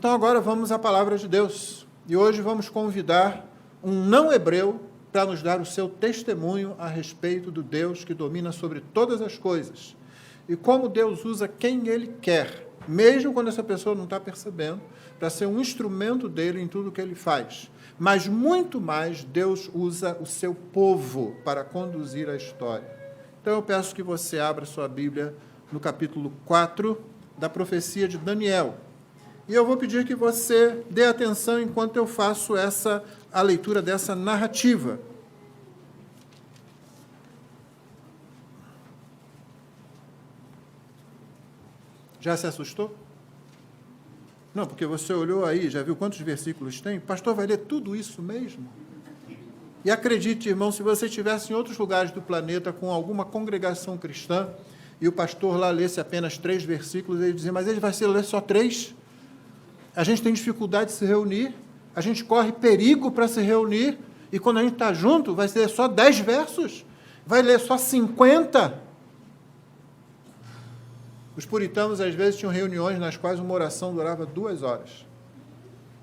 Então agora vamos à palavra de Deus. E hoje vamos convidar um não-hebreu para nos dar o seu testemunho a respeito do Deus que domina sobre todas as coisas. E como Deus usa quem Ele quer, mesmo quando essa pessoa não está percebendo, para ser um instrumento dele em tudo que Ele faz. Mas muito mais, Deus usa o seu povo para conduzir a história. Então eu peço que você abra sua Bíblia no capítulo 4 da profecia de Daniel. E eu vou pedir que você dê atenção enquanto eu faço a leitura dessa narrativa. Já se assustou? Não, porque você olhou aí, já viu quantos versículos tem? O pastor vai ler tudo isso mesmo? E acredite, irmão, se você estivesse em outros lugares do planeta com alguma congregação cristã, e o pastor lá lesse apenas 3 versículos, ele dizia, mas ele vai ler só 3? A gente tem dificuldade de se reunir, a gente corre perigo para se reunir, e quando a gente está junto, vai ler só 10 versos, vai ler só 50. Os puritanos, às vezes, tinham reuniões nas quais uma oração durava 2 horas.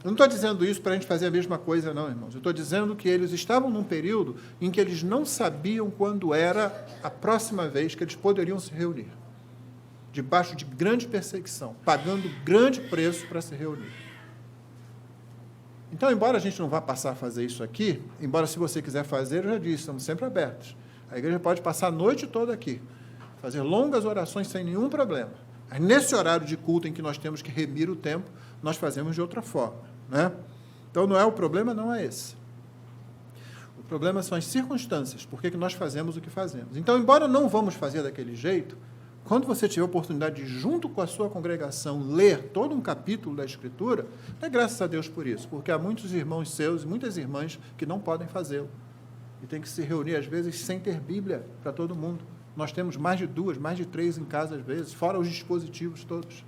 Eu não estou dizendo isso para a gente fazer a mesma coisa, não, irmãos. Eu estou dizendo que eles estavam num período em que eles não sabiam quando era a próxima vez que eles poderiam se reunir. Debaixo de grande perseguição, pagando grande preço para se reunir. Então, embora a gente não vá passar a fazer isso aqui, embora se você quiser fazer, eu já disse, estamos sempre abertos. A igreja pode passar a noite toda aqui, fazer longas orações sem nenhum problema. Mas nesse horário de culto em que nós temos que remir o tempo, nós fazemos de outra forma, né? Então, o problema não é esse. O problema são as circunstâncias, por que nós fazemos o que fazemos. Então, embora não vamos fazer daquele jeito, quando você tiver a oportunidade de, junto com a sua congregação, ler todo um capítulo da Escritura, dê graças a Deus por isso, porque há muitos irmãos seus e muitas irmãs que não podem fazê-lo. E tem que se reunir, às vezes, sem ter Bíblia para todo mundo. Nós temos mais de 2, mais de 3 em casa, às vezes, fora os dispositivos todos.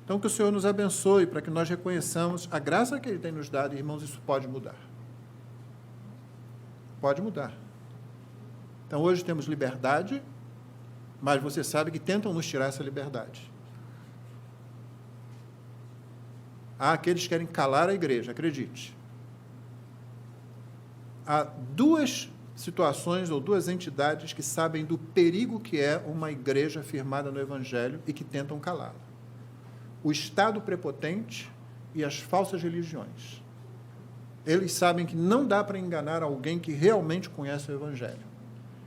Então, que o Senhor nos abençoe para que nós reconheçamos a graça que Ele tem nos dado. Irmãos, isso pode mudar. Pode mudar. Então, hoje temos liberdade, mas você sabe que tentam nos tirar essa liberdade. Há aqueles que querem calar a igreja, acredite. Há 2 situações ou 2 entidades que sabem do perigo que é uma igreja firmada no Evangelho e que tentam calá-la. O Estado prepotente e as falsas religiões. Eles sabem que não dá para enganar alguém que realmente conhece o Evangelho.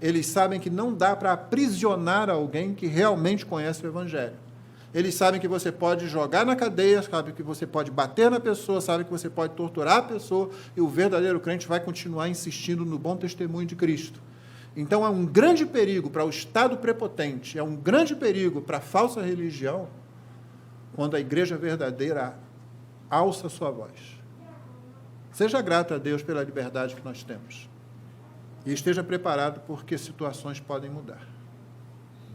Eles sabem que não dá para aprisionar alguém que realmente conhece o Evangelho. Eles sabem que você pode jogar na cadeia, sabem que você pode bater na pessoa, sabem que você pode torturar a pessoa, e o verdadeiro crente vai continuar insistindo no bom testemunho de Cristo. Então, é um grande perigo para o Estado prepotente, é um grande perigo para a falsa religião, quando a igreja verdadeira alça sua voz. Seja grato a Deus pela liberdade que nós temos. E esteja preparado, porque situações podem mudar.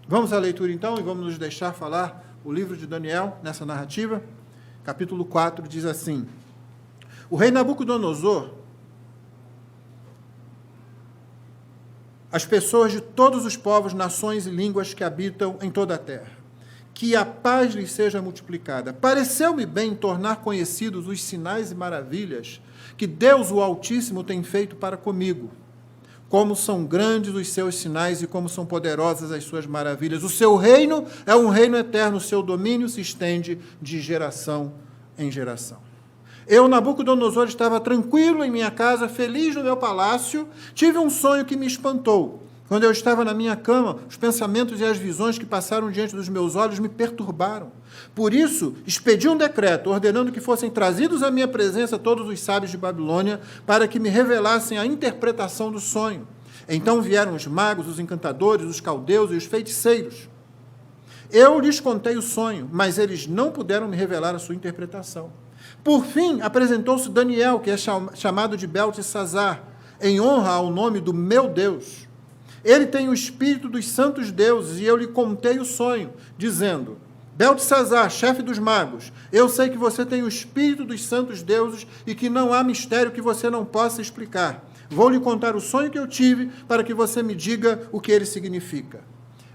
Vamos à leitura, então, e vamos nos deixar falar o livro de Daniel, nessa narrativa. Capítulo 4 diz assim: O rei Nabucodonosor, as pessoas de todos os povos, nações e línguas que habitam em toda a terra, que a paz lhes seja multiplicada. Pareceu-me bem tornar conhecidos os sinais e maravilhas que Deus, o Altíssimo, tem feito para comigo. Como são grandes os seus sinais e como são poderosas as suas maravilhas. O seu reino é um reino eterno, o seu domínio se estende de geração em geração. Eu, Nabucodonosor, estava tranquilo em minha casa, feliz no meu palácio, tive um sonho que me espantou. Quando eu estava na minha cama, os pensamentos e as visões que passaram diante dos meus olhos me perturbaram. Por isso, expedi um decreto, ordenando que fossem trazidos à minha presença todos os sábios de Babilônia, para que me revelassem a interpretação do sonho. Então vieram os magos, os encantadores, os caldeus e os feiticeiros. Eu lhes contei o sonho, mas eles não puderam me revelar a sua interpretação. Por fim, apresentou-se Daniel, que é chamado de Beltesazar, em honra ao nome do meu Deus. Ele tem o espírito dos santos deuses, e eu lhe contei o sonho, dizendo: Beltesazar, chefe dos magos, eu sei que você tem o espírito dos santos deuses e que não há mistério que você não possa explicar. Vou lhe contar o sonho que eu tive para que você me diga o que ele significa.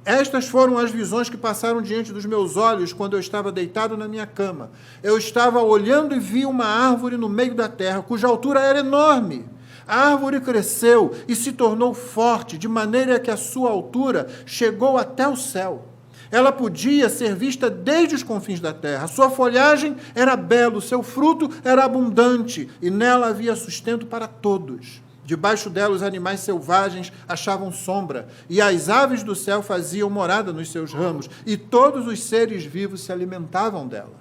Estas foram as visões que passaram diante dos meus olhos quando eu estava deitado na minha cama. Eu estava olhando e vi uma árvore no meio da terra, cuja altura era enorme. A árvore cresceu e se tornou forte, de maneira que a sua altura chegou até o céu. Ela podia ser vista desde os confins da terra. Sua folhagem era bela, seu fruto era abundante, e nela havia sustento para todos. Debaixo dela os animais selvagens achavam sombra, e as aves do céu faziam morada nos seus ramos, e todos os seres vivos se alimentavam dela.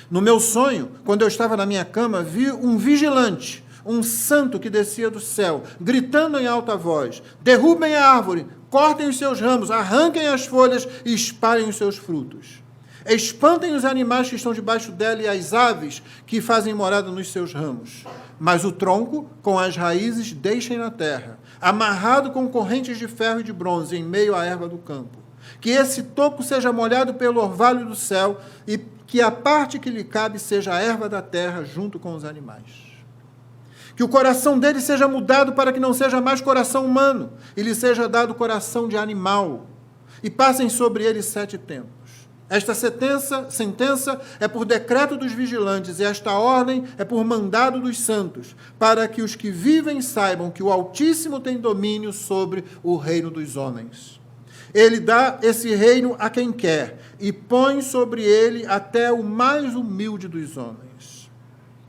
No meu sonho, quando eu estava na minha cama, vi um vigilante, um santo que descia do céu, gritando em alta voz: derrubem a árvore, cortem os seus ramos, arranquem as folhas e espalhem os seus frutos. Espantem os animais que estão debaixo dela e as aves que fazem morada nos seus ramos. Mas o tronco, com as raízes, deixem na terra, amarrado com correntes de ferro e de bronze, em meio à erva do campo. Que esse toco seja molhado pelo orvalho do céu e que a parte que lhe cabe seja a erva da terra, junto com os animais. Que o coração dele seja mudado para que não seja mais coração humano, e lhe seja dado coração de animal, e passem sobre ele 7 tempos. Esta sentença é por decreto dos vigilantes, e esta ordem é por mandado dos santos, para que os que vivem saibam que o Altíssimo tem domínio sobre o reino dos homens. Ele dá esse reino a quem quer, e põe sobre ele até o mais humilde dos homens.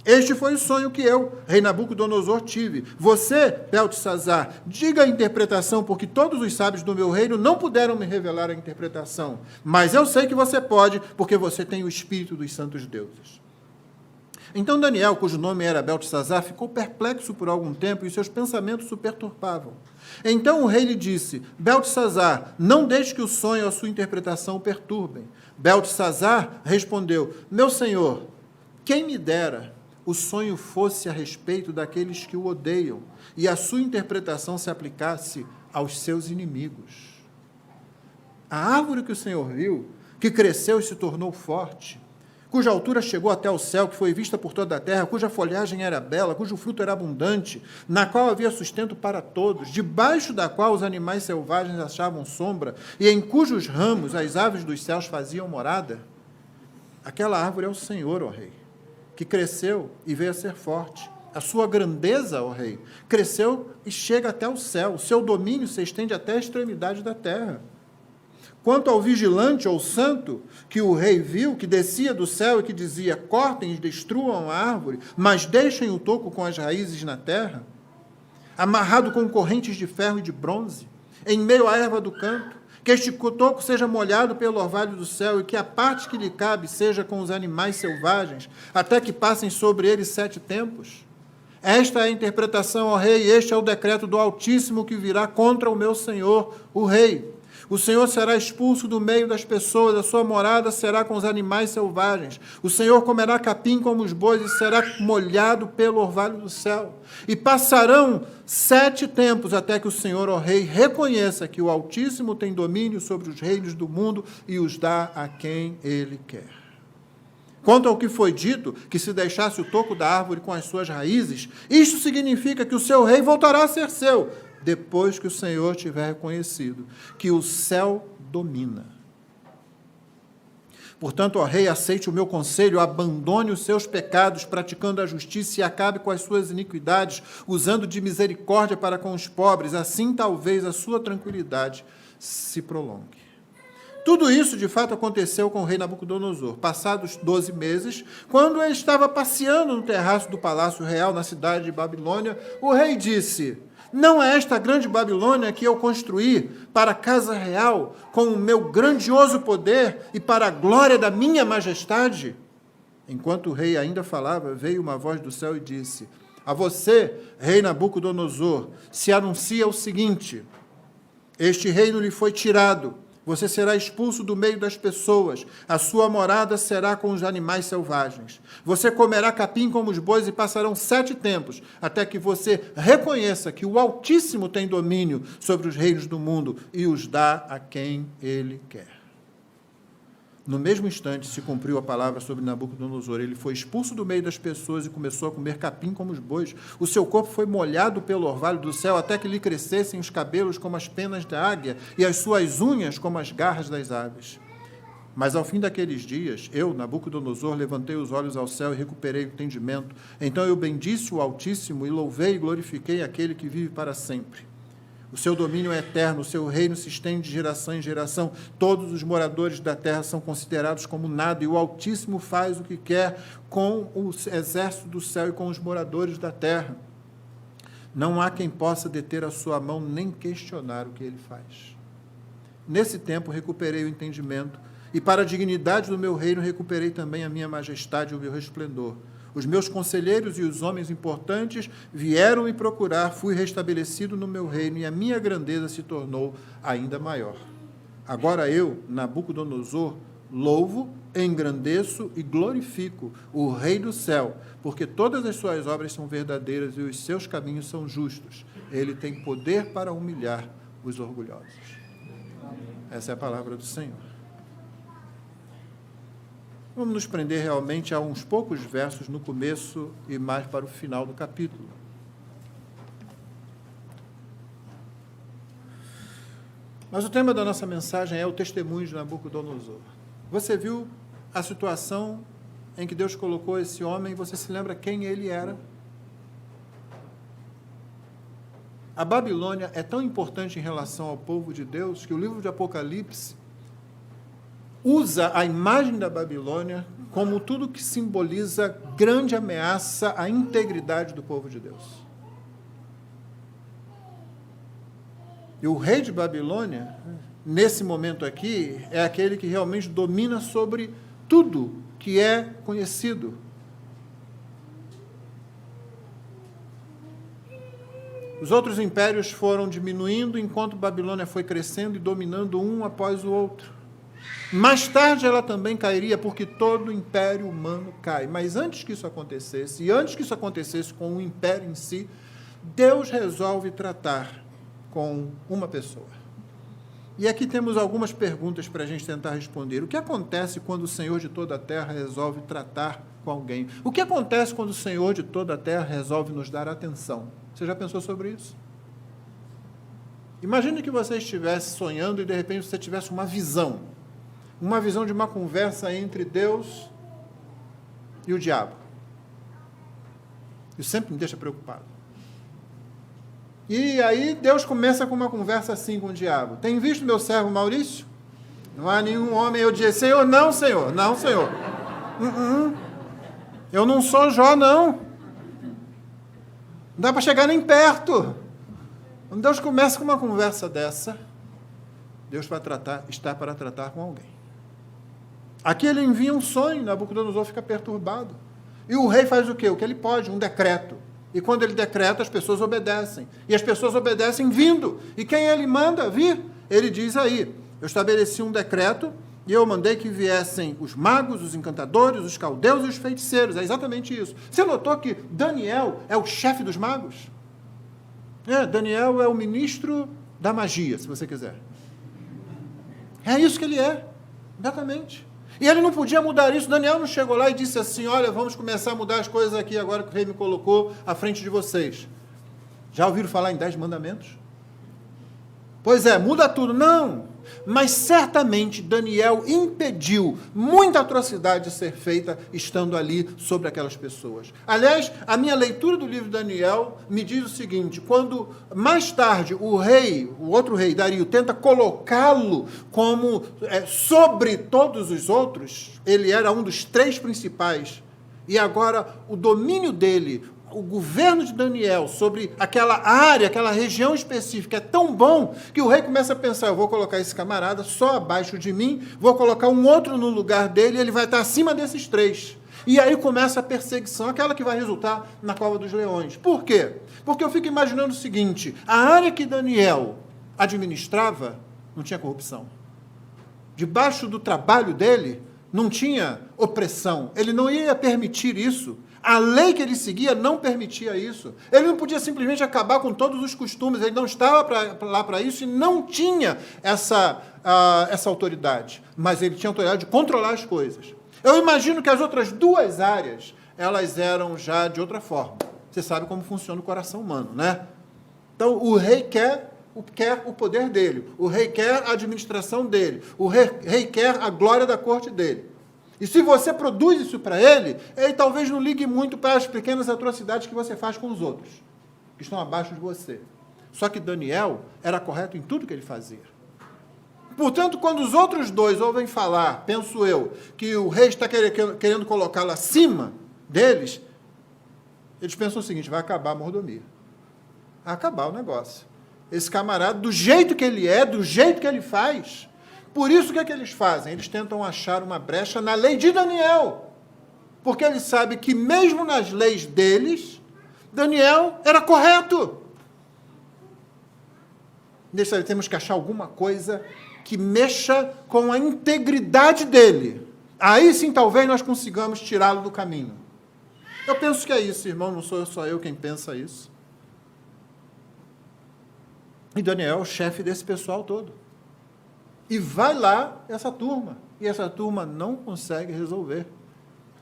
Este foi o sonho que eu, rei Nabucodonosor, tive. Você, Beltesazar, diga a interpretação, porque todos os sábios do meu reino não puderam me revelar a interpretação. Mas eu sei que você pode, porque você tem o espírito dos santos deuses. Então Daniel, cujo nome era Beltesazar, ficou perplexo por algum tempo e seus pensamentos o perturbavam. Então o rei lhe disse: Beltesazar, não deixe que o sonho ou a sua interpretação o perturbem. Beltesazar respondeu: meu senhor, quem me dera o sonho fosse a respeito daqueles que o odeiam, e a sua interpretação se aplicasse aos seus inimigos. A árvore que o Senhor viu, que cresceu e se tornou forte, cuja altura chegou até o céu, que foi vista por toda a terra, cuja folhagem era bela, cujo fruto era abundante, na qual havia sustento para todos, debaixo da qual os animais selvagens achavam sombra, e em cujos ramos as aves dos céus faziam morada, aquela árvore é o Senhor, ó Rei, que cresceu e veio a ser forte. A sua grandeza, ó Rei, cresceu e chega até o céu. O seu domínio se estende até a extremidade da terra. Quanto ao vigilante ou santo que o rei viu, que descia do céu e que dizia: cortem e destruam a árvore, mas deixem o toco com as raízes na terra, amarrado com correntes de ferro e de bronze, em meio à erva do campo, que este toco seja molhado pelo orvalho do céu e que a parte que lhe cabe seja com os animais selvagens, até que passem sobre ele 7 tempos. Esta é a interpretação, ó rei, e este é o decreto do Altíssimo que virá contra o meu senhor, o rei. O Senhor será expulso do meio das pessoas, a sua morada será com os animais selvagens. O Senhor comerá capim como os bois e será molhado pelo orvalho do céu. E passarão 7 tempos até que o Senhor, ó Rei, reconheça que o Altíssimo tem domínio sobre os reinos do mundo e os dá a quem Ele quer. Quanto ao que foi dito, que se deixasse o toco da árvore com as suas raízes, isto significa que o seu rei voltará a ser seu, depois que o Senhor tiver reconhecido que o céu domina. Portanto, ó rei, aceite o meu conselho, abandone os seus pecados, praticando a justiça, e acabe com as suas iniquidades, usando de misericórdia para com os pobres, assim talvez a sua tranquilidade se prolongue. Tudo isso, de fato, aconteceu com o rei Nabucodonosor. Passados 12 meses, quando ele estava passeando no terraço do Palácio Real, na cidade de Babilônia, o rei disse: não é esta grande Babilônia que eu construí para a casa real, com o meu grandioso poder e para a glória da minha majestade? Enquanto o rei ainda falava, veio uma voz do céu e disse: a você, rei Nabucodonosor, se anuncia o seguinte: este reino lhe foi tirado, você será expulso do meio das pessoas, a sua morada será com os animais selvagens. Você comerá capim como os bois e passarão 7 tempos, até que você reconheça que o Altíssimo tem domínio sobre os reinos do mundo e os dá a quem Ele quer. No mesmo instante se cumpriu a palavra sobre Nabucodonosor. Ele foi expulso do meio das pessoas e começou a comer capim como os bois. O seu corpo foi molhado pelo orvalho do céu até que lhe crescessem os cabelos como as penas da águia e as suas unhas como as garras das aves. Mas ao fim daqueles dias, eu, Nabucodonosor, levantei os olhos ao céu e recuperei o entendimento. Então eu bendisse o Altíssimo e louvei e glorifiquei aquele que vive para sempre. O seu domínio é eterno, o seu reino se estende de geração em geração. Todos os moradores da terra são considerados como nada, e o Altíssimo faz o que quer com o exército do céu e com os moradores da terra. Não há quem possa deter a sua mão nem questionar o que ele faz. Nesse tempo recuperei o entendimento, e para a dignidade do meu reino recuperei também a minha majestade e o meu resplendor. Os meus conselheiros e os homens importantes vieram me procurar, fui restabelecido no meu reino e a minha grandeza se tornou ainda maior. Agora eu, Nabucodonosor, louvo, engrandeço e glorifico o Rei do céu, porque todas as suas obras são verdadeiras e os seus caminhos são justos. Ele tem poder para humilhar os orgulhosos. Essa é a palavra do Senhor. Vamos nos prender realmente a uns poucos versos no começo e mais para o final do capítulo. Mas o tema da nossa mensagem é o testemunho de Nabucodonosor. Você viu a situação em que Deus colocou esse homem, você se lembra quem ele era? A Babilônia é tão importante em relação ao povo de Deus que o livro de Apocalipse usa a imagem da Babilônia como tudo que simboliza grande ameaça à integridade do povo de Deus. E o rei de Babilônia, nesse momento aqui, é aquele que realmente domina sobre tudo que é conhecido. Os outros impérios foram diminuindo enquanto Babilônia foi crescendo e dominando um após o outro. Mais tarde ela também cairia, porque todo império humano cai. Mas antes que isso acontecesse, e antes que isso acontecesse com o império em si, Deus resolve tratar com uma pessoa. E aqui temos algumas perguntas para a gente tentar responder. O que acontece quando o Senhor de toda a terra resolve tratar com alguém? O que acontece quando o Senhor de toda a terra resolve nos dar atenção? Você já pensou sobre isso? Imagine que você estivesse sonhando e de repente você tivesse uma visão de uma conversa entre Deus e o diabo. Isso sempre me deixa preocupado. E aí Deus começa com uma conversa assim com o diabo. Tem visto meu servo Maurício? Não há nenhum homem. Eu disse, Senhor, não, Senhor. Não, Senhor. Eu não sou Jó, não. Não dá para chegar nem perto. Quando Deus começa com uma conversa dessa, Deus está para tratar com alguém. Aqui ele envia um sonho, Nabucodonosor fica perturbado. E o rei faz o quê? O que ele pode, um decreto. E quando ele decreta, as pessoas obedecem. E as pessoas obedecem vindo. E quem ele manda vir? Ele diz aí, eu estabeleci um decreto e eu mandei que viessem os magos, os encantadores, os caldeus e os feiticeiros. É exatamente isso. Você notou que Daniel é o chefe dos magos? Daniel é o ministro da magia, se você quiser. É isso que ele é, exatamente. E ele não podia mudar isso. Daniel não chegou lá e disse assim, olha, vamos começar a mudar as coisas aqui agora que o rei me colocou à frente de vocês. Já ouviram falar em 10 mandamentos? Pois é, muda tudo. Não, mas certamente Daniel impediu muita atrocidade de ser feita estando ali sobre aquelas pessoas. Aliás, a minha leitura do livro de Daniel me diz o seguinte, quando mais tarde o outro rei, Dario, tenta colocá-lo como sobre todos os outros, ele era um dos 3 principais, e agora o domínio dele, o governo de Daniel sobre aquela área, aquela região específica é tão bom que o rei começa a pensar, eu vou colocar esse camarada só abaixo de mim, vou colocar um outro no lugar dele e ele vai estar acima desses 3. E aí começa a perseguição, aquela que vai resultar na cova dos leões. Por quê? Porque eu fico imaginando o seguinte, a área que Daniel administrava não tinha corrupção. Debaixo do trabalho dele não tinha opressão, ele não ia permitir isso. A lei que ele seguia não permitia isso. Ele não podia simplesmente acabar com todos os costumes, ele não estava lá para isso e não tinha essa autoridade. Mas ele tinha autoridade de controlar as coisas. Eu imagino que as outras duas áreas, elas eram já de outra forma. Você sabe como funciona o coração humano, né? Então, o rei quer o poder dele, o rei quer a administração dele, o rei quer a glória da corte dele. E se você produz isso para ele, ele talvez não ligue muito para as pequenas atrocidades que você faz com os outros, que estão abaixo de você. Só que Daniel era correto em tudo que ele fazia. Portanto, quando os outros dois ouvem falar, penso eu, que o rei está querendo colocá-lo acima deles, eles pensam o seguinte: vai acabar a mordomia. Vai acabar o negócio. Esse camarada, do jeito que ele é, do jeito que ele faz. Por isso, o que é que eles fazem? Eles tentam achar uma brecha na lei de Daniel. Porque eles sabem que mesmo nas leis deles, Daniel era correto. Temos que achar alguma coisa que mexa com a integridade dele. Aí sim, talvez nós consigamos tirá-lo do caminho. Eu penso que é isso, irmão, não sou só eu quem pensa isso. E Daniel é o chefe desse pessoal todo. E vai lá essa turma. E essa turma não consegue resolver.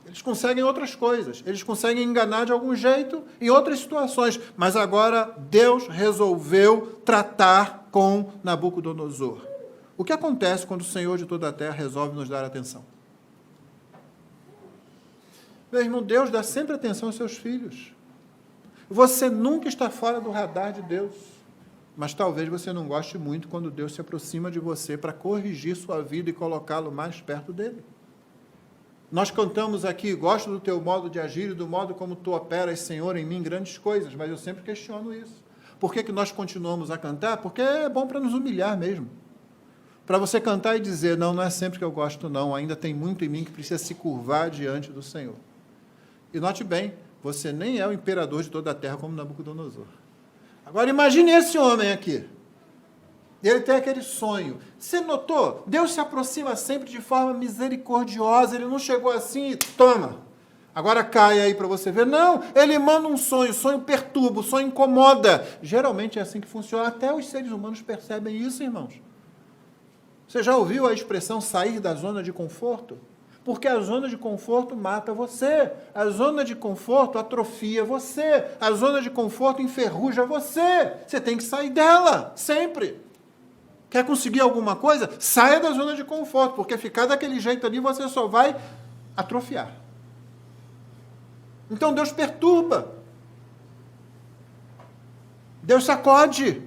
Eles conseguem outras coisas. Eles conseguem enganar de algum jeito em outras situações. Mas agora Deus resolveu tratar com Nabucodonosor. O que acontece quando o Senhor de toda a terra resolve nos dar atenção? Meu irmão, Deus dá sempre atenção aos seus filhos. Você nunca está fora do radar de Deus. Mas talvez você não goste muito quando Deus se aproxima de você para corrigir sua vida e colocá-lo mais perto dele. Nós cantamos aqui: gosto do teu modo de agir e do modo como tu operas, Senhor, em mim grandes coisas, mas eu sempre questiono isso. Por que nós continuamos a cantar? Porque é bom para nos humilhar mesmo. Para você cantar e dizer: não é sempre que eu gosto não, ainda tem muito em mim que precisa se curvar diante do Senhor. E note bem, você nem é o imperador de toda a terra como Nabucodonosor. Agora imagine esse homem aqui. Ele tem aquele sonho. Você notou? Deus se aproxima sempre de forma misericordiosa. Ele não chegou assim e toma. Agora cai aí para você ver. Não, ele manda um sonho. O sonho perturba, o sonho incomoda. Geralmente é assim que funciona. Até os seres humanos percebem isso, irmãos. Você já ouviu a expressão sair da zona de conforto? Porque a zona de conforto mata você, a zona de conforto atrofia você, a zona de conforto enferruja você. Você tem que sair dela, sempre. Quer conseguir alguma coisa? Saia da zona de conforto, porque ficar daquele jeito ali você só vai atrofiar. Então Deus perturba. Deus sacode.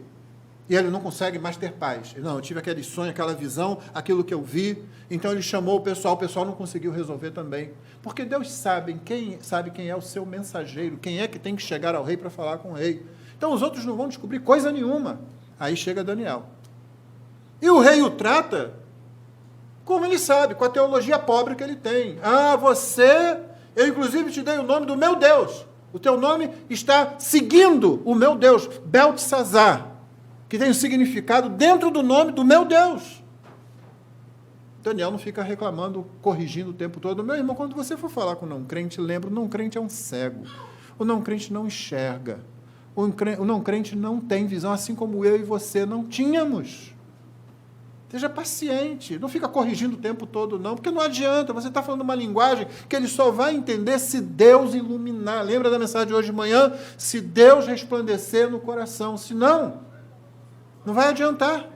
E ele não consegue mais ter paz. Não, eu tive aquele sonho, aquela visão, aquilo que eu vi. Então ele chamou o pessoal não conseguiu resolver também. Porque Deus sabe quem é o seu mensageiro, quem é que tem que chegar ao rei para falar com o rei. Então os outros não vão descobrir coisa nenhuma. Aí chega Daniel. E o rei o trata como ele sabe, com a teologia pobre que ele tem. Eu inclusive te dei o nome do meu Deus. O teu nome está seguindo o meu Deus, Beltesazar, que tem um significado dentro do nome do meu Deus. Daniel não fica reclamando, corrigindo o tempo todo. Meu irmão, quando você for falar com um não crente, lembra, o não crente é um cego. O não crente não enxerga. O não crente não tem visão, assim como eu e você não tínhamos. Seja paciente, não fica corrigindo o tempo todo, não, porque não adianta, você está falando uma linguagem que ele só vai entender se Deus iluminar. Lembra da mensagem de hoje de manhã? Se Deus resplandecer no coração, se não vai adiantar.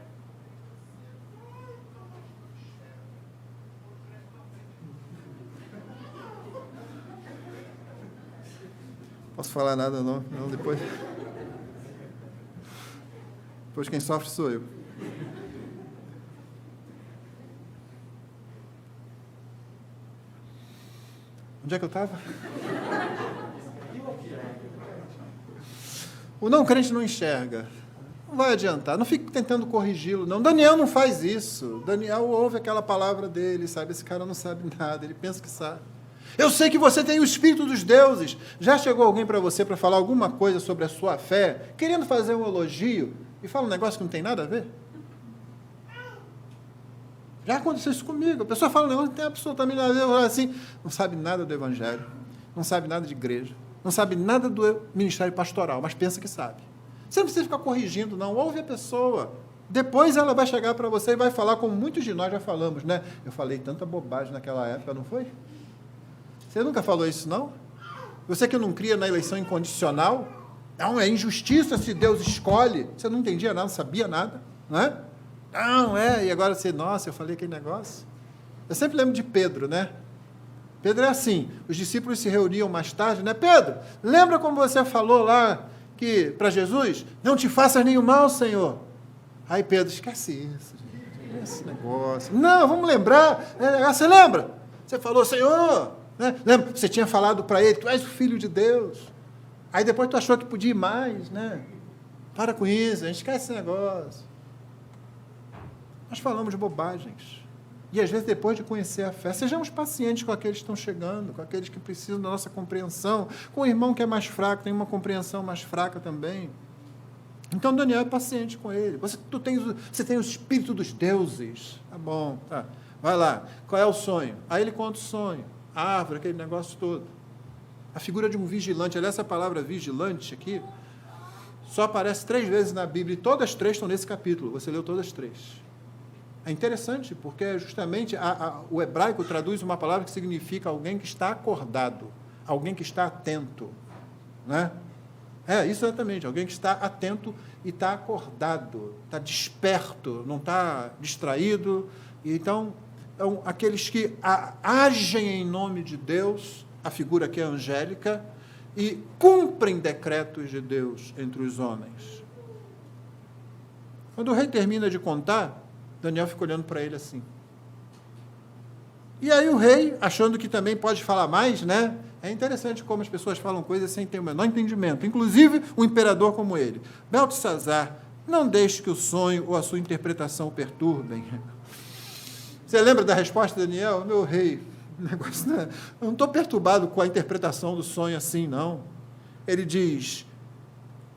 Posso falar nada não depois quem sofre sou eu. Onde é que eu estava? O não crente não enxerga. Não vai adiantar, não fique tentando corrigi-lo, não. Daniel não faz isso. Daniel ouve aquela palavra dele, sabe? Esse cara não sabe nada, ele pensa que sabe. Eu sei que você tem o Espírito dos deuses. Já chegou alguém para você para falar alguma coisa sobre a sua fé, querendo fazer um elogio, e fala um negócio que não tem nada a ver? Já aconteceu isso comigo. A pessoa fala, não tem absolutamente nada a ver. Eu falo assim, não sabe nada do evangelho, não sabe nada de igreja, não sabe nada do ministério pastoral, mas pensa que sabe. Você não precisa ficar corrigindo, não. Ouve a pessoa. Depois ela vai chegar para você e vai falar como muitos de nós já falamos, né? Eu falei tanta bobagem naquela época, não foi? Você nunca falou isso, não? Você que não cria na eleição incondicional, não, é injustiça se Deus escolhe. Você não entendia nada, não sabia nada, não é? Não, e agora você, nossa, eu falei aquele negócio. Eu sempre lembro de Pedro, né? Pedro é assim, os discípulos se reuniam mais tarde, né? Pedro, lembra como você falou lá que para Jesus, não te faças nenhum mal, Senhor. Aí Pedro, esquece isso, gente, esse negócio. Não, vamos lembrar. Você lembra? Você falou, Senhor, né? Lembra? Você tinha falado para ele, tu és o Filho de Deus. Aí depois tu achou que podia ir mais, né? Para com isso, a gente esquece esse negócio. Nós falamos de bobagens. E às vezes depois de conhecer a fé, sejamos pacientes com aqueles que estão chegando, com aqueles que precisam da nossa compreensão, com o irmão que é mais fraco, tem uma compreensão mais fraca também. Então, Daniel é paciente com ele. Você tem o espírito dos deuses. Tá bom, tá. Vai lá. Qual é o sonho? Aí ele conta o sonho. A árvore, aquele negócio todo. A figura de um vigilante. Aliás, essa palavra vigilante aqui só aparece 3 vezes na Bíblia. E todas as 3 estão nesse capítulo. Você leu todas as 3. É interessante, porque justamente o hebraico traduz uma palavra que significa alguém que está acordado. Alguém que está atento. Né? Isso exatamente, alguém que está atento e está acordado, está desperto, não está distraído. Então, aqueles que agem em nome de Deus, a figura aqui é angélica, e cumprem decretos de Deus entre os homens. Quando o rei termina de contar, Daniel fica olhando para ele assim. E aí o rei, achando que também pode falar mais, né? É interessante como as pessoas falam coisas sem ter o menor entendimento. Inclusive, um imperador como ele. Beltesazar, não deixe que o sonho ou a sua interpretação o perturbem. Você lembra da resposta de Daniel? Meu rei, negócio, né? Eu não estou perturbado com a interpretação do sonho assim, não. Ele diz,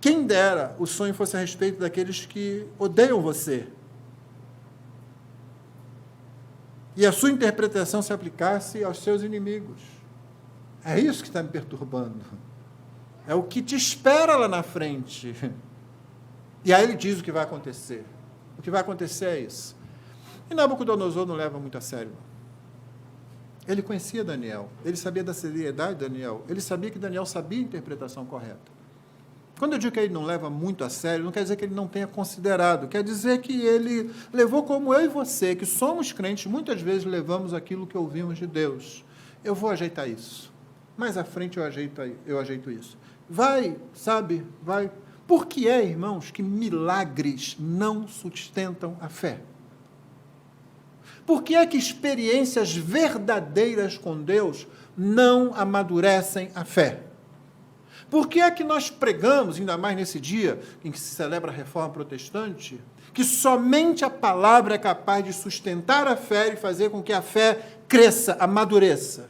quem dera o sonho fosse a respeito daqueles que odeiam você. E a sua interpretação se aplicasse aos seus inimigos. É isso que está me perturbando. É o que te espera lá na frente. E aí ele diz o que vai acontecer. O que vai acontecer é isso. E Nabucodonosor não leva muito a sério. Ele conhecia Daniel. Ele sabia da seriedade de Daniel. Ele sabia que Daniel sabia a interpretação correta. Quando eu digo que ele não leva muito a sério, não quer dizer que ele não tenha considerado. Quer dizer que ele levou como eu e você, que somos crentes, muitas vezes levamos aquilo que ouvimos de Deus. Eu vou ajeitar isso. Mais à frente eu ajeito isso. Vai. Por que irmãos, que milagres não sustentam a fé? Por que é que experiências verdadeiras com Deus não amadurecem a fé? Por que é que nós pregamos, ainda mais nesse dia em que se celebra a Reforma Protestante, que somente a palavra é capaz de sustentar a fé e fazer com que a fé cresça, amadureça?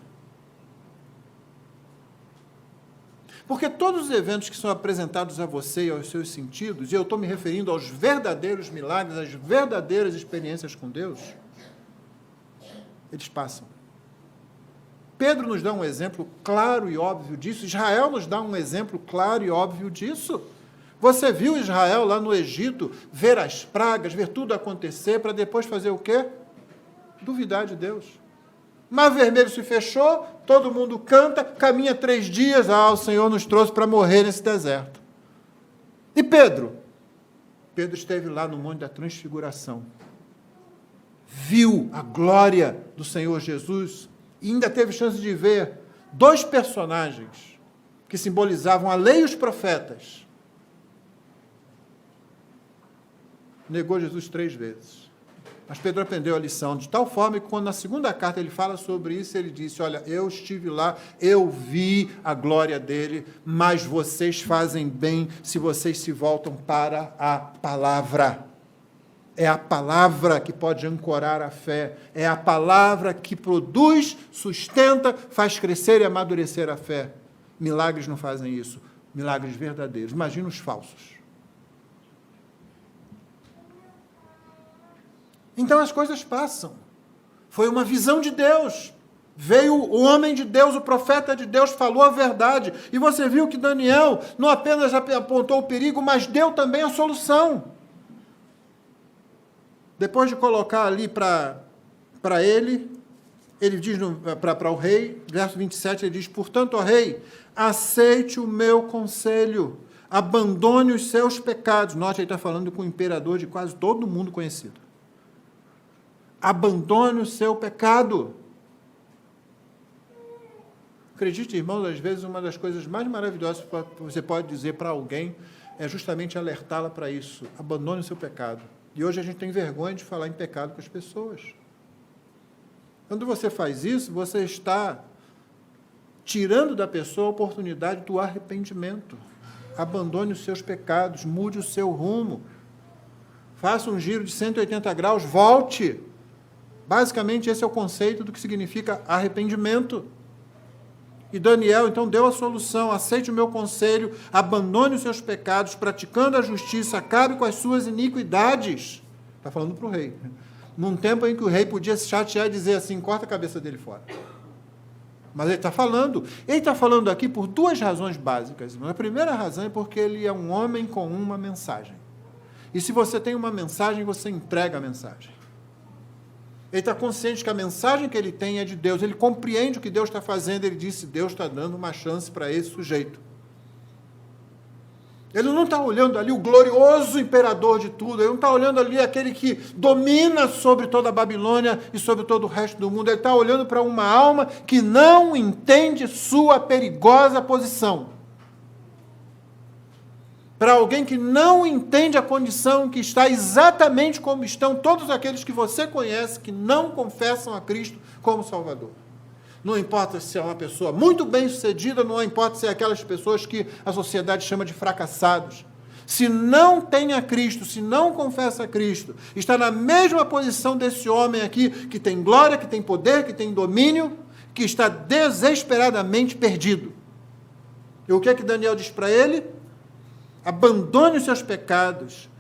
Porque todos os eventos que são apresentados a você e aos seus sentidos, e eu estou me referindo aos verdadeiros milagres, às verdadeiras experiências com Deus, eles passam. Pedro nos dá um exemplo claro e óbvio disso. Israel nos dá um exemplo claro e óbvio disso. Você viu Israel lá no Egito ver as pragas, ver tudo acontecer, para depois fazer o quê? Duvidar de Deus. Mar Vermelho se fechou, todo mundo canta, caminha 3 dias, o Senhor nos trouxe para morrer nesse deserto. E Pedro? Pedro esteve lá no Monte da Transfiguração. Viu a glória do Senhor Jesus e ainda teve chance de ver 2 personagens que simbolizavam a lei e os profetas. Negou Jesus 3 vezes. Mas Pedro aprendeu a lição de tal forma que, quando na segunda carta ele fala sobre isso, ele disse, olha, eu estive lá, eu vi a glória dele, mas vocês fazem bem se vocês se voltam para a palavra. É a palavra que pode ancorar a fé, é a palavra que produz, sustenta, faz crescer e amadurecer a fé. Milagres não fazem isso, milagres verdadeiros. Imagina os falsos. Então as coisas passam. Foi uma visão de Deus. Veio o homem de Deus, o profeta de Deus, falou a verdade. E você viu que Daniel não apenas apontou o perigo, mas deu também a solução. Depois de colocar ali para ele diz para o rei, verso 27, ele diz: portanto, ó rei, aceite o meu conselho, abandone os seus pecados. Note, ele está falando com o imperador de quase todo mundo conhecido. Abandone o seu pecado. Acredite, irmãos, às vezes uma das coisas mais maravilhosas que você pode dizer para alguém é justamente alertá-la para isso. Abandone o seu pecado. E hoje a gente tem vergonha de falar em pecado com as pessoas. Quando você faz isso, você está tirando da pessoa a oportunidade do arrependimento. Abandone os seus pecados, mude o seu rumo. Faça um giro de 180 graus, volte. Basicamente, esse é o conceito do que significa arrependimento. E Daniel, então, deu a solução: aceite o meu conselho, abandone os seus pecados, praticando a justiça, acabe com as suas iniquidades. Está falando para o rei. Num tempo em que o rei podia se chatear e dizer assim: corta a cabeça dele fora. Mas ele está falando aqui por duas razões básicas. A primeira razão é porque ele é um homem com uma mensagem. E se você tem uma mensagem, você entrega a mensagem. Ele está consciente que a mensagem que ele tem é de Deus. Ele compreende o que Deus está fazendo. Ele disse: Deus está dando uma chance para esse sujeito. Ele não está olhando ali o glorioso imperador de tudo. Ele não está olhando ali aquele que domina sobre toda a Babilônia e sobre todo o resto do mundo. Ele está olhando para uma alma que não entende sua perigosa posição. Para alguém que não entende a condição, que está exatamente como estão todos aqueles que você conhece, que não confessam a Cristo como Salvador. Não importa se é uma pessoa muito bem-sucedida, não importa se é aquelas pessoas que a sociedade chama de fracassados. Se não tem a Cristo, se não confessa a Cristo, está na mesma posição desse homem aqui, que tem glória, que tem poder, que tem domínio, que está desesperadamente perdido. E o que é que Daniel diz para ele? Abandone os seus pecados,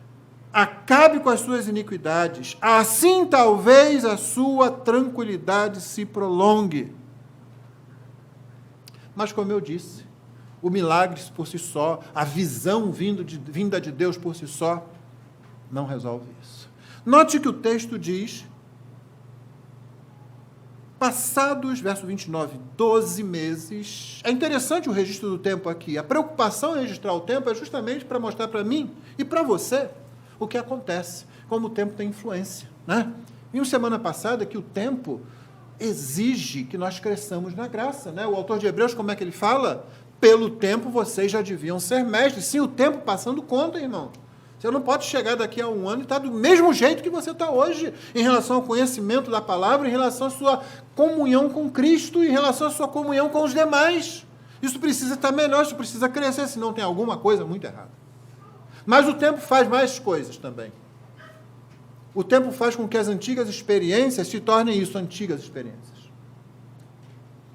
acabe com as suas iniquidades, assim talvez a sua tranquilidade se prolongue. Mas, como eu disse, o milagre por si só, a visão vinda de Deus por si só, não resolve isso. Note que o texto diz: passados, verso 29, 12 meses. É interessante o registro do tempo aqui. A preocupação em registrar o tempo é justamente para mostrar para mim e para você o que acontece, como o tempo tem influência, né? Vimos semana passada que o tempo exige que nós cresçamos na graça, né? O autor de Hebreus, como é que ele fala? Pelo tempo vocês já deviam ser mestres. Sim, o tempo passando conta, irmão. Você não pode chegar daqui a um ano e estar do mesmo jeito que você está hoje, em relação ao conhecimento da palavra, em relação à sua comunhão com Cristo, em relação à sua comunhão com os demais. Isso precisa estar melhor, isso precisa crescer, senão tem alguma coisa muito errada. Mas o tempo faz mais coisas também. O tempo faz com que as antigas experiências se tornem isso, antigas experiências.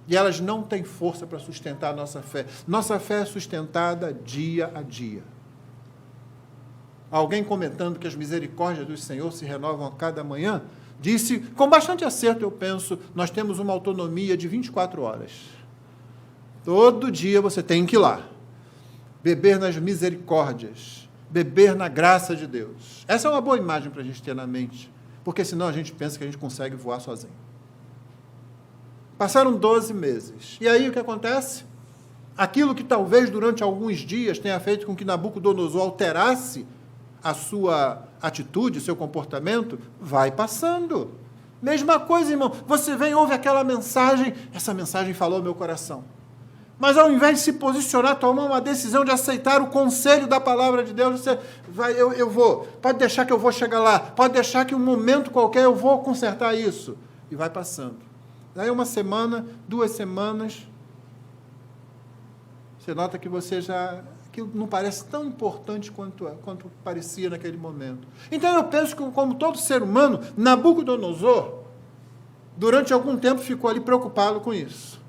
E elas não têm força para sustentar a nossa fé. Nossa fé é sustentada dia a dia. Alguém comentando que as misericórdias do Senhor se renovam a cada manhã, disse, com bastante acerto, eu penso, nós temos uma autonomia de 24 horas. Todo dia você tem que ir lá, beber nas misericórdias, beber na graça de Deus. Essa é uma boa imagem para a gente ter na mente, porque senão a gente pensa que a gente consegue voar sozinho. Passaram 12 meses. E aí o que acontece? Aquilo que talvez durante alguns dias tenha feito com que Nabucodonosor alterasse a sua atitude, o seu comportamento, vai passando. Mesma coisa, irmão. Você vem, ouve aquela mensagem, essa mensagem falou ao meu coração. Mas ao invés de se posicionar, tomar uma decisão de aceitar o conselho da palavra de Deus, você vai, eu vou, pode deixar que eu vou chegar lá, pode deixar que um momento qualquer eu vou consertar isso. E vai passando. Daí uma semana, 2 semanas, você nota que você já... que não parece tão importante quanto parecia naquele momento. Então eu penso que, como todo ser humano, Nabucodonosor, durante algum tempo, ficou ali preocupado com isso.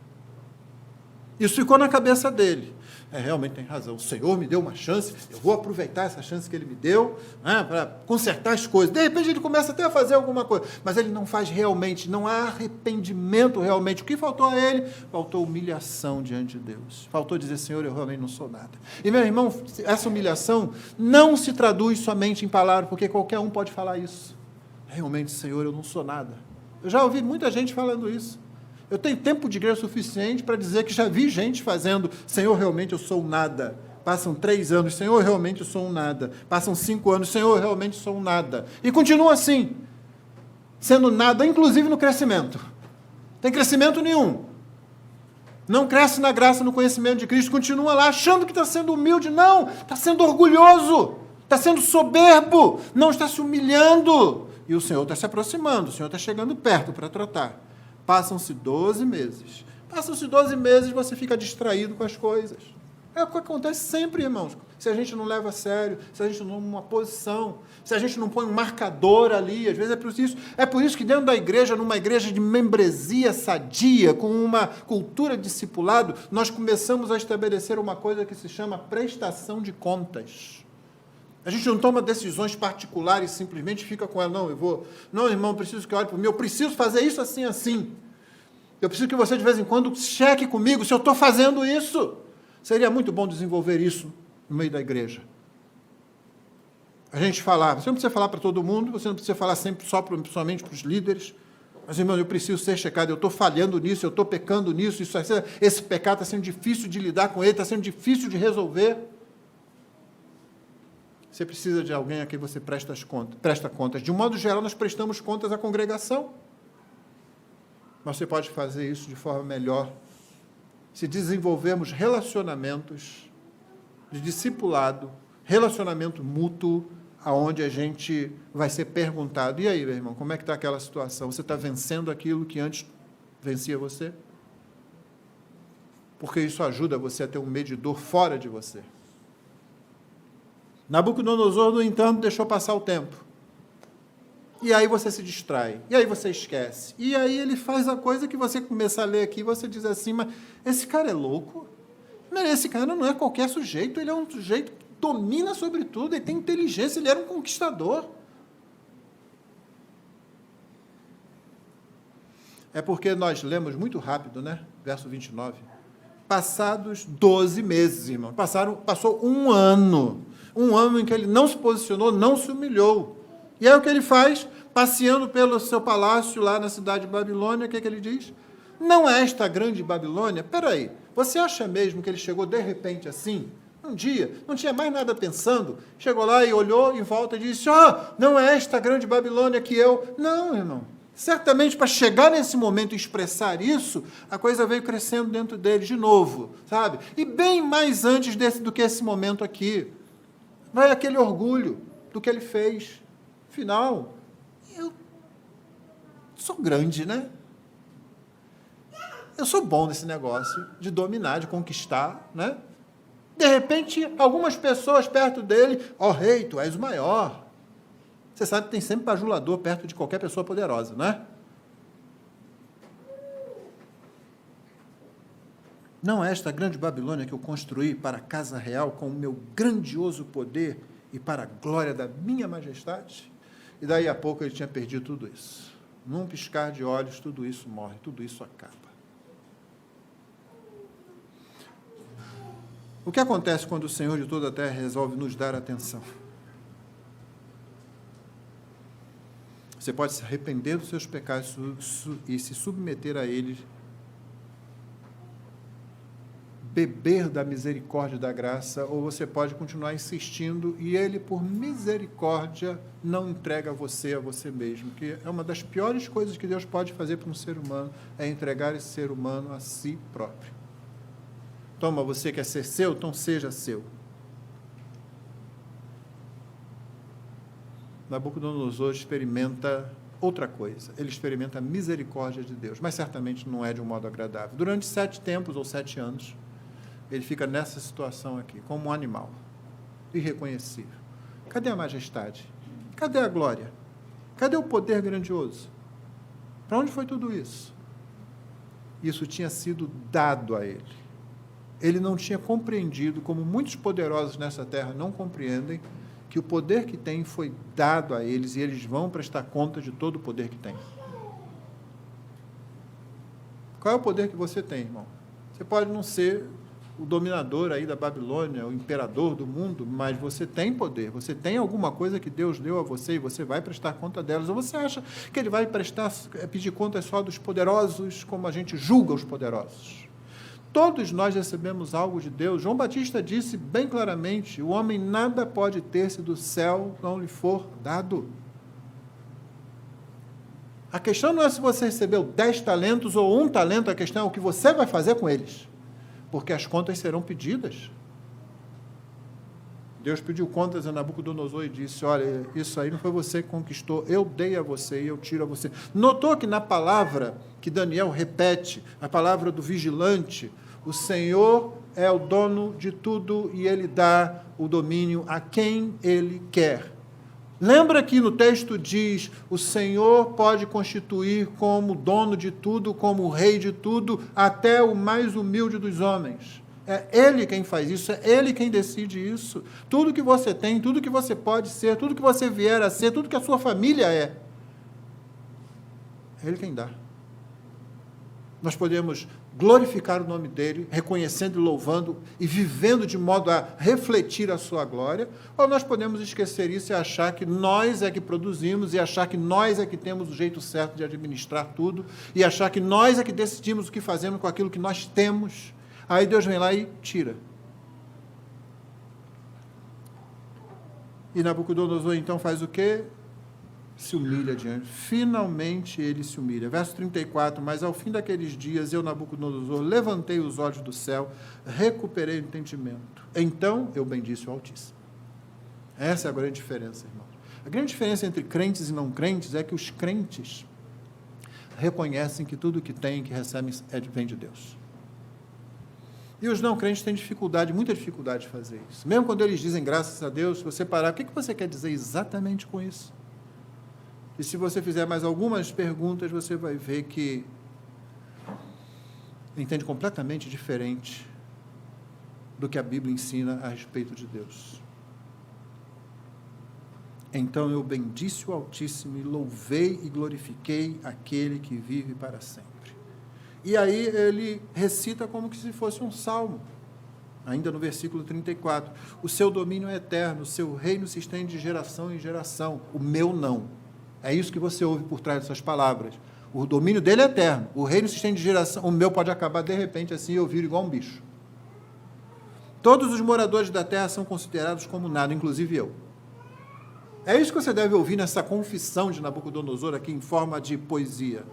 Isso ficou na cabeça dele. realmente tem razão, o Senhor me deu uma chance, eu vou aproveitar essa chance que Ele me deu, né, para consertar as coisas. De repente ele começa até a fazer alguma coisa, mas ele não faz realmente, não há arrependimento realmente. O que faltou a ele? Faltou humilhação diante de Deus. Faltou dizer, Senhor, eu realmente não sou nada. E, meu irmão, essa humilhação não se traduz somente em palavras, porque qualquer um pode falar isso. Realmente, Senhor, eu não sou nada. Eu já ouvi muita gente falando isso. Eu tenho tempo de igreja suficiente para dizer que já vi gente fazendo, Senhor, realmente eu sou um nada. Passam 3 anos, Senhor, realmente eu sou um nada. Passam 5 anos, Senhor, realmente sou um nada. E continua assim, sendo nada, inclusive no crescimento. Não tem crescimento nenhum. Não cresce na graça, no conhecimento de Cristo, continua lá achando que está sendo humilde. Não, está sendo orgulhoso, está sendo soberbo, não está se humilhando. E o Senhor está se aproximando, o Senhor está chegando perto para tratar. Passam-se 12 meses. Passam-se 12 meses e você fica distraído com as coisas. É o que acontece sempre, irmãos. Se a gente não leva a sério, se a gente não toma uma posição, se a gente não põe um marcador ali, às vezes é por isso que dentro da igreja, numa igreja de membresia sadia, com uma cultura de discipulado, nós começamos a estabelecer uma coisa que se chama prestação de contas. A gente não toma decisões particulares, simplesmente fica com ela, não, irmão, preciso que olhe por mim, eu preciso fazer isso assim, assim. Eu preciso que você, de vez em quando, cheque comigo se eu estou fazendo isso. Seria muito bom desenvolver isso no meio da igreja. A gente falar, você não precisa falar para todo mundo, você não precisa falar sempre somente para os líderes, mas, irmão, eu preciso ser checado, eu estou falhando nisso, eu estou pecando nisso, esse pecado está sendo difícil de lidar com ele, está sendo difícil de resolver. Você precisa de alguém a quem você presta contas. De um modo geral, nós prestamos contas à congregação. Mas você pode fazer isso de forma melhor se desenvolvermos relacionamentos de discipulado, relacionamento mútuo, aonde a gente vai ser perguntado, e aí, meu irmão, como é que está aquela situação? Você está vencendo aquilo que antes vencia você? Porque isso ajuda você a ter um medidor fora de você. Nabucodonosor, no entanto, deixou passar o tempo. E aí você se distrai, e aí você esquece. E aí ele faz a coisa que você começa a ler aqui, e você diz assim, mas esse cara é louco? Esse cara não é qualquer sujeito, ele é um sujeito que domina sobre tudo, ele tem inteligência, ele era um conquistador. É porque nós lemos muito rápido, né? Verso 29. Passados 12 meses, irmão. Passou um ano em que ele não se posicionou, não se humilhou. E aí o que ele faz? Passeando pelo seu palácio lá na cidade de Babilônia, o que ele diz? Não é esta grande Babilônia? Espera aí, você acha mesmo que ele chegou de repente assim? Um dia, não tinha mais nada pensando, chegou lá e olhou em volta e disse, não é esta grande Babilônia que eu... Não, irmão. Certamente, para chegar nesse momento e expressar isso, a coisa veio crescendo dentro dele de novo, sabe? E bem mais antes do que esse momento aqui. Vai aquele orgulho do que ele fez. Afinal, eu sou grande, né? Eu sou bom nesse negócio de dominar, de conquistar, né? De repente, algumas pessoas perto dele, rei, tu és o maior. Você sabe que tem sempre bajulador perto de qualquer pessoa poderosa, não é? Não é esta grande Babilônia que eu construí para a casa real com o meu grandioso poder e para a glória da minha majestade? E daí a pouco ele tinha perdido tudo isso. Num piscar de olhos, tudo isso morre, tudo isso acaba. O que acontece quando o Senhor de toda a terra resolve nos dar atenção? Você pode se arrepender dos seus pecados e se submeter a eles, beber da misericórdia e da graça, ou você pode continuar insistindo e ele, por misericórdia, não entrega você a você mesmo, que é uma das piores coisas que Deus pode fazer para um ser humano, é entregar esse ser humano a si próprio. Toma, você quer ser seu? Então seja seu. Nabucodonosor experimenta outra coisa, ele experimenta a misericórdia de Deus, mas certamente não é de um modo agradável. Durante 7 tempos ou 7 anos, ele fica nessa situação aqui, como um animal, irreconhecível. Cadê a majestade? Cadê a glória? Cadê o poder grandioso? Para onde foi tudo isso? Isso tinha sido dado a ele. ele não tinha compreendido, como muitos poderosos nessa terra não compreendem, que o poder que tem foi dado a eles e eles vão prestar conta de todo o poder que tem. Qual é o poder que você tem, irmão? Você pode não ser o dominador aí da Babilônia, o imperador do mundo, mas você tem poder, você tem alguma coisa que Deus deu a você e você vai prestar conta delas. Ou você acha que ele vai pedir contas só dos poderosos, como a gente julga os poderosos? Todos nós recebemos algo de Deus. João Batista disse bem claramente, o homem nada pode ter se do céu não lhe for dado. A questão não é se você recebeu 10 talentos ou 1 talento, a questão é o que você vai fazer com eles. Porque as contas serão pedidas. Deus pediu contas a Nabucodonosor e disse, olha, isso aí não foi você que conquistou, eu dei a você e eu tiro a você. Notou que na palavra que Daniel repete, a palavra do vigilante, o Senhor é o dono de tudo e ele dá o domínio a quem ele quer. Lembra que no texto diz, o Senhor pode constituir como dono de tudo, como rei de tudo, até o mais humilde dos homens. É Ele quem faz isso, é Ele quem decide isso. Tudo que você tem, tudo que você pode ser, tudo que você vier a ser, tudo que a sua família é Ele quem dá. Nós podemos glorificar o nome dEle, reconhecendo e louvando e vivendo de modo a refletir a sua glória, ou nós podemos esquecer isso e achar que nós é que produzimos e achar que nós é que temos o jeito certo de administrar tudo e achar que nós é que decidimos o que fazemos com aquilo que nós temos. Aí Deus vem lá e tira. E Nabucodonosor então faz o quê? Se humilha diante. Finalmente ele se humilha. Verso 34, mas ao fim daqueles dias, eu, Nabucodonosor, levantei os olhos do céu, recuperei o entendimento. Então eu bendice o Altíssimo. Essa é a grande diferença, irmãos. A grande diferença entre crentes e não crentes é que os crentes reconhecem que tudo que têm, que recebem, vem de Deus. E os não crentes têm dificuldade, muita dificuldade de fazer isso. Mesmo quando eles dizem graças a Deus, se você parar, o que você quer dizer exatamente com isso? E se você fizer mais algumas perguntas, você vai ver que entende completamente diferente do que a Bíblia ensina a respeito de Deus. Então eu bendisse o Altíssimo e louvei e glorifiquei aquele que vive para sempre. E aí ele recita como se fosse um salmo, ainda no versículo 34. O seu domínio é eterno, o seu reino se estende de geração em geração, o meu não. É isso que você ouve por trás dessas palavras. O domínio dele é eterno, o reino se estende de geração, o meu pode acabar de repente assim, eu viro igual um bicho. Todos os moradores da terra são considerados como nada, inclusive eu. É isso que você deve ouvir nessa confissão de Nabucodonosor aqui em forma de poesia.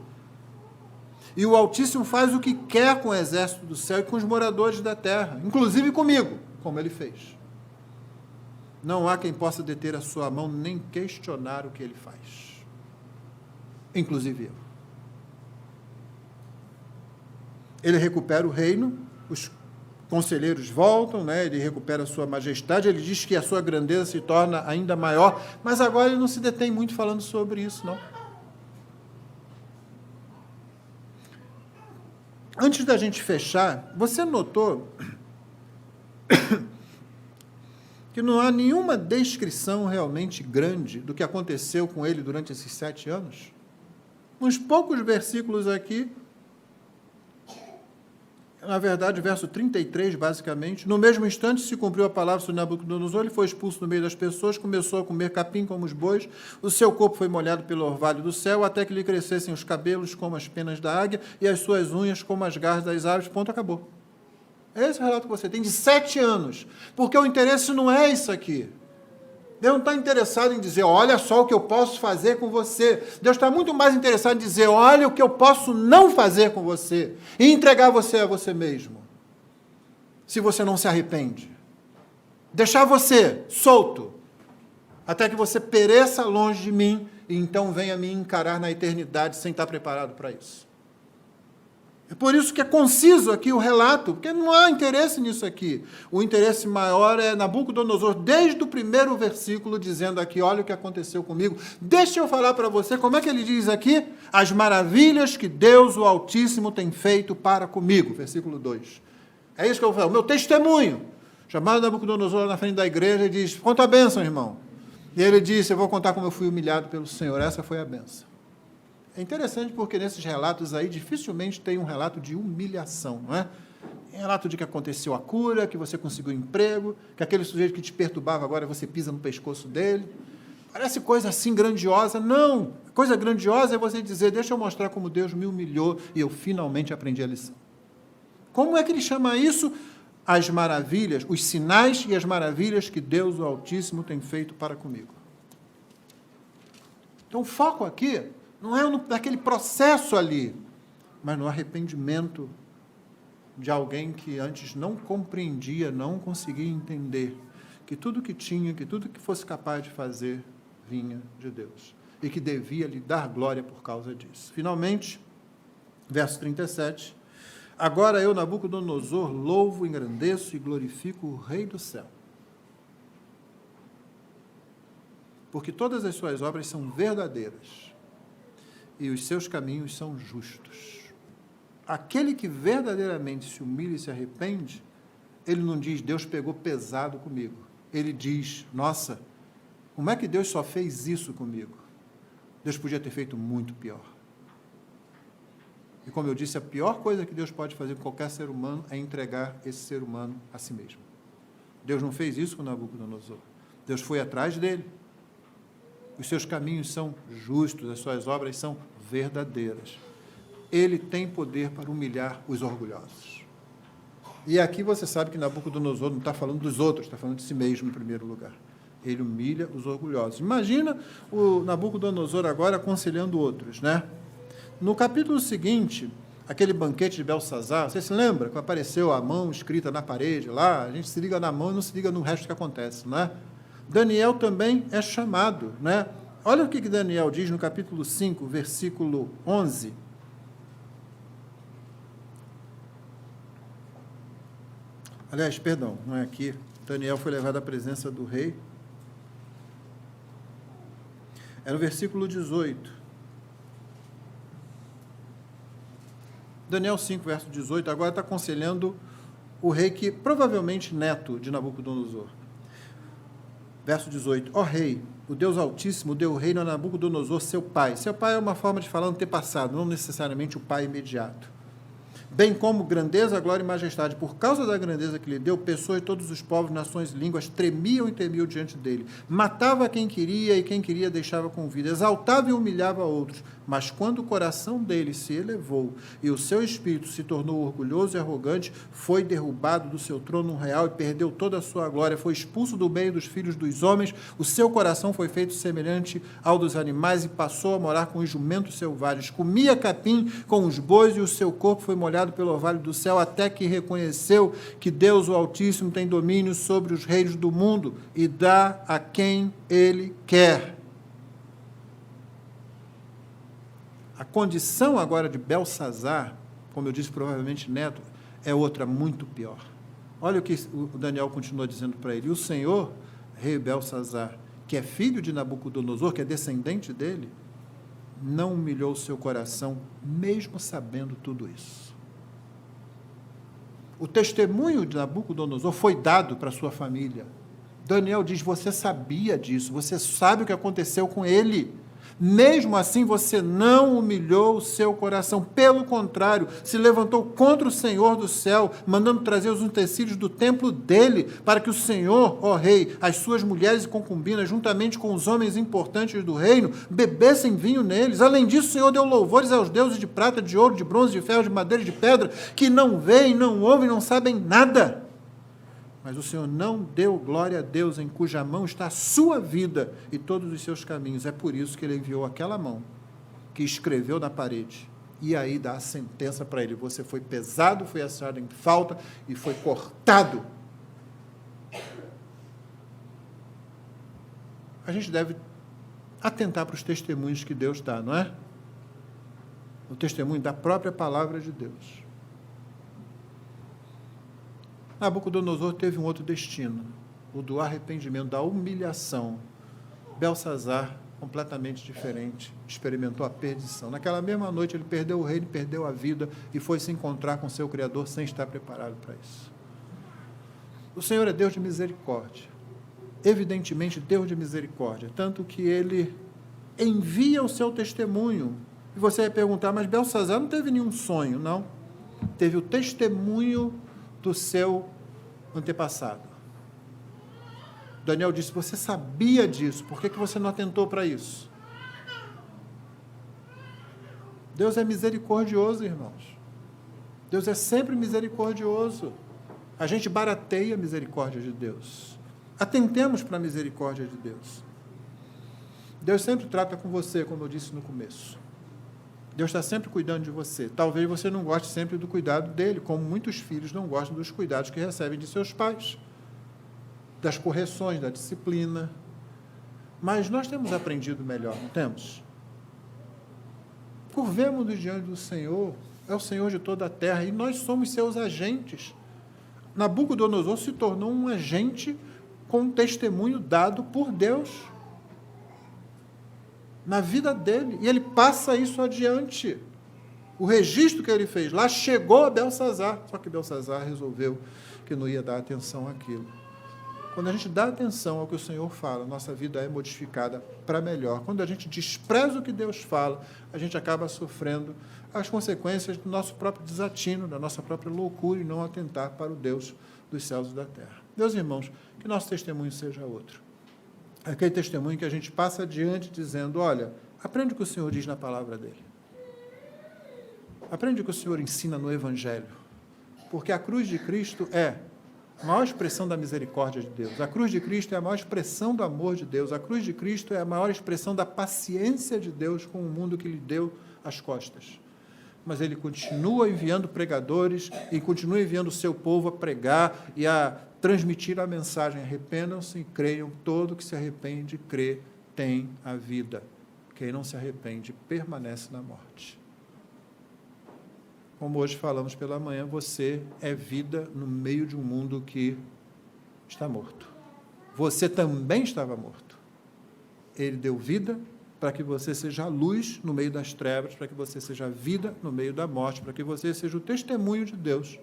E o Altíssimo faz o que quer com o exército do céu e com os moradores da terra, inclusive comigo, como ele fez. Não há quem possa deter a sua mão nem questionar o que ele faz. Inclusive eu. Ele recupera o reino, os conselheiros voltam, né? Ele recupera a sua majestade, ele diz que a sua grandeza se torna ainda maior, mas agora ele não se detém muito falando sobre isso, não. Antes da gente fechar, você notou que não há nenhuma descrição realmente grande do que aconteceu com ele durante esses 7 anos? Uns poucos versículos aqui, na verdade, verso 33, basicamente, no mesmo instante se cumpriu a palavra sobre Nabucodonosor, ele foi expulso no meio das pessoas, começou a comer capim como os bois, o seu corpo foi molhado pelo orvalho do céu, até que lhe crescessem os cabelos como as penas da águia e as suas unhas como as garras das aves, ponto, acabou. Esse é o relato que você tem de 7 anos, porque o interesse não é isso aqui. Deus não está interessado em dizer, olha só o que eu posso fazer com você. Deus está muito mais interessado em dizer, olha o que eu posso não fazer com você. E entregar você a você mesmo. Se você não se arrepende. Deixar você solto. Até que você pereça longe de mim. E então venha me encarar na eternidade sem estar preparado para isso. É por isso que é conciso aqui o relato, porque não há interesse nisso aqui. O interesse maior é Nabucodonosor, desde o primeiro versículo, dizendo aqui, olha o que aconteceu comigo. Deixa eu falar para você, como é que ele diz aqui? As maravilhas que Deus, o Altíssimo, tem feito para comigo. Versículo 2. É isso que eu vou falar, o meu testemunho. Chamado Nabucodonosor na frente da igreja e diz, conta a bênção, irmão. E ele disse, eu vou contar como eu fui humilhado pelo Senhor. Essa foi a bênção. É interessante porque nesses relatos aí, dificilmente tem um relato de humilhação, não é? Tem relato de que aconteceu a cura, que você conseguiu emprego, que aquele sujeito que te perturbava agora você pisa no pescoço dele. Parece coisa assim grandiosa. Não! Coisa grandiosa é você dizer, deixa eu mostrar como Deus me humilhou e eu finalmente aprendi a lição. Como é que ele chama isso? As maravilhas, os sinais e as maravilhas que Deus, o Altíssimo, tem feito para comigo. Então, o foco aqui não é naquele processo ali, mas no arrependimento de alguém que antes não compreendia, não conseguia entender que tudo que tinha, que tudo que fosse capaz de fazer, vinha de Deus. E que devia lhe dar glória por causa disso. Finalmente, verso 37, agora eu, Nabucodonosor, louvo, engrandeço e glorifico o Rei do céu. Porque todas as suas obras são verdadeiras e os seus caminhos são justos. Aquele que verdadeiramente se humilha e se arrepende, ele não diz, Deus pegou pesado comigo. Ele diz, nossa, como é que Deus só fez isso comigo? Deus podia ter feito muito pior. E como eu disse, a pior coisa que Deus pode fazer com qualquer ser humano é entregar esse ser humano a si mesmo. Deus não fez isso com Nabucodonosor. Deus foi atrás dele. Os seus caminhos são justos, as suas obras são verdadeiras. Ele tem poder para humilhar os orgulhosos. E aqui você sabe que Nabucodonosor não está falando dos outros, está falando de si mesmo em primeiro lugar. Ele humilha os orgulhosos. Imagina o Nabucodonosor agora aconselhando outros, né? No capítulo seguinte, aquele banquete de Belsazar, você se lembra que apareceu a mão escrita na parede lá? A gente se liga na mão e não se liga no resto que acontece, não é? Daniel também é chamado, né? Olha o que Daniel diz no capítulo 5, versículo 11. Aliás, perdão, não é aqui. Daniel foi levado à presença do rei. É no versículo 18. Daniel 5, verso 18, agora está aconselhando o rei que, provavelmente neto de Nabucodonosor. Verso 18, ó rei, o Deus Altíssimo deu o reino a Nabucodonosor, seu pai. Seu pai é uma forma de falar antepassado, não necessariamente o pai imediato. Bem como grandeza, glória e majestade. Por causa da grandeza que lhe deu, pessoas de todos os povos, nações, línguas, tremiam e temiam diante dele. Matava quem queria e quem queria deixava com vida. Exaltava e humilhava outros. Mas quando o coração dele se elevou e o seu espírito se tornou orgulhoso e arrogante, foi derrubado do seu trono real e perdeu toda a sua glória. Foi expulso do meio dos filhos dos homens. O seu coração foi feito semelhante ao dos animais e passou a morar com os jumentos selvagens. Comia capim com os bois e o seu corpo foi molhado pelo orvalho do céu, até que reconheceu que Deus, o Altíssimo, tem domínio sobre os reinos do mundo e dá a quem ele quer. A condição agora de Belsazar, como eu disse, provavelmente neto, é outra muito pior. Olha o que o Daniel continua dizendo para ele. E o Senhor, rei Belsazar, que é filho de Nabucodonosor, que é descendente dele, não humilhou o seu coração, mesmo sabendo tudo isso. O testemunho de Nabucodonosor foi dado para sua família. Daniel diz, você sabia disso, você sabe o que aconteceu com ele. Mesmo assim, você não humilhou o seu coração. Pelo contrário, se levantou contra o Senhor do céu, mandando trazer os utensílios do templo dele, para que o Senhor, ó rei, as suas mulheres e concubinas, juntamente com os homens importantes do reino, bebessem vinho neles. Além disso, o Senhor deu louvores aos deuses de prata, de ouro, de bronze, de ferro, de madeira e de pedra, que não veem, não ouvem, não sabem nada. Mas o Senhor não deu glória a Deus, em cuja mão está a sua vida e todos os seus caminhos. É por isso que ele enviou aquela mão que escreveu na parede. E aí dá a sentença para ele. Você foi pesado, foi achado em falta e foi cortado. A gente deve atentar para os testemunhos que Deus dá, não é? O testemunho da própria palavra de Deus. Nabucodonosor teve um outro destino, o do arrependimento, da humilhação. Belsazar completamente diferente, experimentou a perdição. Naquela mesma noite ele perdeu o reino, perdeu a vida e foi se encontrar com seu Criador sem estar preparado para isso. O Senhor é Deus de misericórdia, evidentemente Deus de misericórdia, tanto que ele envia o seu testemunho. E você vai perguntar, mas Belsazar não teve nenhum sonho, não. Teve o testemunho do seu antepassado. Daniel disse, você sabia disso, por que você não atentou para isso? Deus é misericordioso, irmãos. Deus é sempre misericordioso. A gente barateia a misericórdia de Deus. Atentemos para a misericórdia de Deus. Deus sempre trata com você, como eu disse no começo. Deus está sempre cuidando de você. Talvez você não goste sempre do cuidado dele, como muitos filhos não gostam dos cuidados que recebem de seus pais, das correções, da disciplina. Mas nós temos aprendido melhor, não temos? Curvemos-nos diante do Senhor, é o Senhor de toda a terra, e nós somos seus agentes. Nabucodonosor se tornou um agente com um testemunho dado por Deus na vida dele, e ele passa isso adiante. O registro que ele fez lá chegou a Belsazar, só que Belsazar resolveu que não ia dar atenção àquilo. Quando a gente dá atenção ao que o Senhor fala, nossa vida é modificada para melhor. Quando a gente despreza o que Deus fala, a gente acaba sofrendo as consequências do nosso próprio desatino, da nossa própria loucura e não atentar para o Deus dos céus e da terra. Meus irmãos, que nosso testemunho seja outro. Aquele testemunho que a gente passa adiante dizendo, olha, aprende o que o Senhor diz na palavra dele. Aprende o que o Senhor ensina no Evangelho. Porque a cruz de Cristo é a maior expressão da misericórdia de Deus. A cruz de Cristo é a maior expressão do amor de Deus. A cruz de Cristo é a maior expressão da paciência de Deus com o mundo que lhe deu as costas. Mas ele continua enviando pregadores e continua enviando o seu povo a pregar e a transmitir a mensagem. Arrependam-se e creiam. Todo que se arrepende e crê tem a vida. Quem não se arrepende permanece na morte. Como hoje falamos pela manhã, você é vida no meio de um mundo que está morto. Você também estava morto. Ele deu vida para que você seja a luz no meio das trevas, para que você seja a vida no meio da morte, para que você seja o testemunho de Deus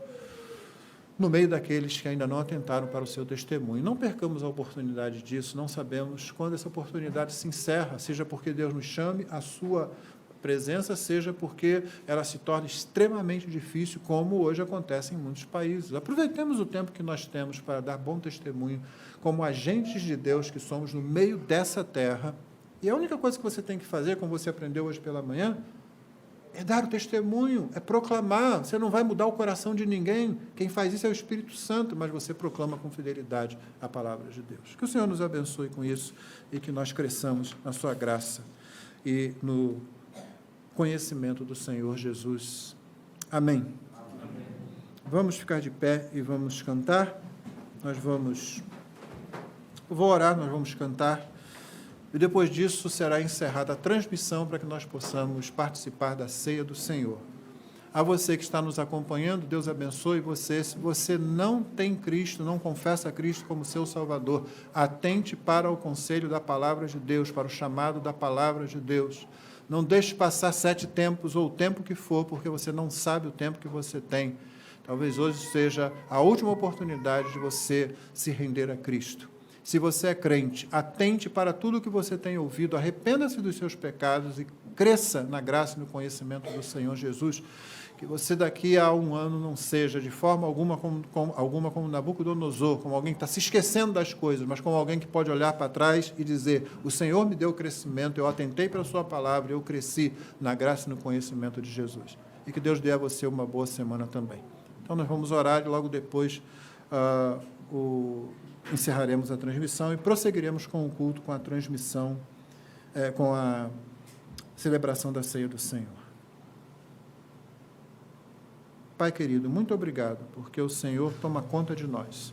no meio daqueles que ainda não atentaram para o seu testemunho. Não percamos a oportunidade disso, não sabemos quando essa oportunidade se encerra, seja porque Deus nos chame à sua presença, seja porque ela se torna extremamente difícil, como hoje acontece em muitos países. Aproveitemos o tempo que nós temos para dar bom testemunho, como agentes de Deus que somos no meio dessa terra, e a única coisa que você tem que fazer, como você aprendeu hoje pela manhã, é dar o testemunho, é proclamar. Você não vai mudar o coração de ninguém, quem faz isso é o Espírito Santo, mas você proclama com fidelidade a palavra de Deus. Que o Senhor nos abençoe com isso e que nós cresçamos na sua graça e no conhecimento do Senhor Jesus. Amém. Amém. Vamos ficar de pé e vamos cantar. Eu vou orar, nós vamos cantar. E depois disso será encerrada a transmissão para que nós possamos participar da ceia do Senhor. A você que está nos acompanhando, Deus abençoe você. Se você não tem Cristo, não confessa Cristo como seu Salvador, atente para o conselho da palavra de Deus, para o chamado da palavra de Deus. Não deixe passar 7 tempos ou o tempo que for, porque você não sabe o tempo que você tem. Talvez hoje seja a última oportunidade de você se render a Cristo. Se você é crente, atente para tudo o que você tem ouvido, arrependa-se dos seus pecados e cresça na graça e no conhecimento do Senhor Jesus. Que você daqui a 1 ano não seja de forma alguma como Nabucodonosor, como alguém que está se esquecendo das coisas, mas como alguém que pode olhar para trás e dizer, o Senhor me deu crescimento, eu atentei para a sua palavra, eu cresci na graça e no conhecimento de Jesus. E que Deus dê a você uma boa semana também. Então nós vamos orar e logo depois encerraremos a transmissão e prosseguiremos com o culto, com a transmissão, com a celebração da ceia do Senhor. Pai querido, muito obrigado, porque o Senhor toma conta de nós.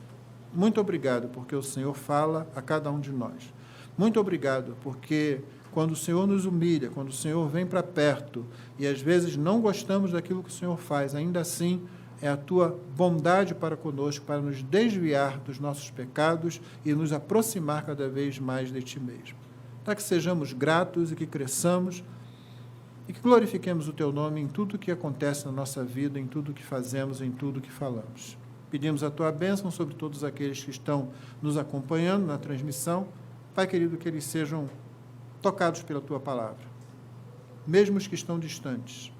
Muito obrigado, porque o Senhor fala a cada um de nós. Muito obrigado, porque quando o Senhor nos humilha, quando o Senhor vem para perto, e às vezes não gostamos daquilo que o Senhor faz, ainda assim é a tua bondade para conosco, para nos desviar dos nossos pecados e nos aproximar cada vez mais de ti mesmo. para que sejamos gratos e que cresçamos e que glorifiquemos o Teu nome em tudo que acontece na nossa vida, em tudo que fazemos, em tudo que falamos. Pedimos a Tua bênção sobre todos aqueles que estão nos acompanhando na transmissão. Pai querido, que eles sejam tocados pela Tua palavra, mesmo os que estão distantes,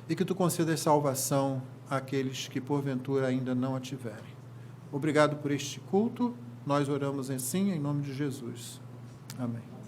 e que Tu concedas salvação àqueles que porventura ainda não a tiverem. Obrigado por este culto, nós oramos assim em nome de Jesus. Amém.